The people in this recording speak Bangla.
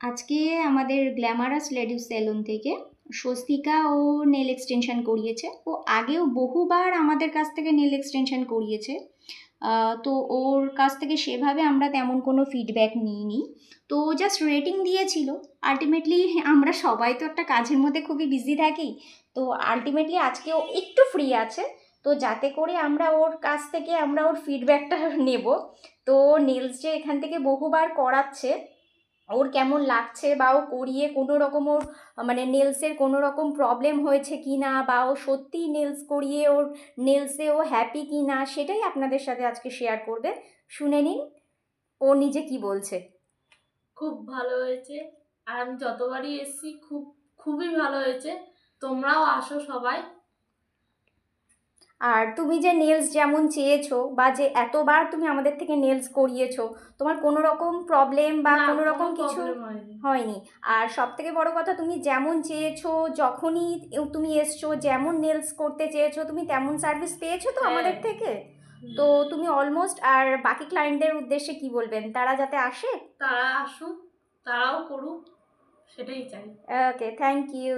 আজকে আমাদের গ্ল্যামারাস লেডিস সেলুন থেকে স্বস্তিকা ও নেল এক্সটেনশন করিয়েছে। ও আগেও বহুবার আমাদের কাছ থেকে নেল এক্সটেনশন করিয়েছে। তো ওর কাছ থেকে সেভাবে আমরা তেমন কোনো ফিডব্যাক নিইনি। তো জাস্ট রেটিং দিয়েছিল। আলটিমেটলি আমরা সবাই তো একটা কাজের মধ্যে খুবই বিজি থাকি। তো আলটিমেটলি আজকে ও একটু ফ্রি আছে। তো যাতে করে আমরা ওর কাছ থেকে আমরা ওর ফিডব্যাকটা নেব। তো নেলস যে এখান থেকে বহুবার করাচ্ছে, ওর কেমন লাগছে বা ও করিয়ে কোনো রকম ওর মানে নেলসের কোনো রকম প্রবলেম হয়েছে কি না, বা ও সত্যিই নেলস করিয়ে ওর নেলসে ও হ্যাপি কি না, সেটাই আপনাদের সাথে আজকে শেয়ার করবে। শুনে নিন ও নিজে কি বলছে। খুব ভালো হয়েছে। আর আমি যতবারই এসেছি খুবই ভালো হয়েছে। তোমরাও আসো সবাই। আর তুমি যে নেলস যেমন চেয়েছো বা যে এতবার তুমি আমাদের থেকে নেলস করিয়েছো, তোমার কোনো রকম প্রবলেম বা না, কোনো কোনো রকম কিছু প্রবলেম হয়নি। হয়নি। আর সব থেকে বড় কথা, তুমি যেমন চেয়েছো, যখনই তুমি এসছো, যেমন নেলস করতে চেয়েছো, তুমি তেমন সার্ভিস পেয়েছো তো হ্যাঁ। আমাদের থেকে। হুম। তো তুমি অলমোস্ট, আর বাকি ক্লায়েন্টদের উদ্দেশ্যে কি বলবেন, তারা যাতে আসে? তারা আসুক, তারাও করুক, সেটাই চাই। ওকে, থ্যাংক ইউ।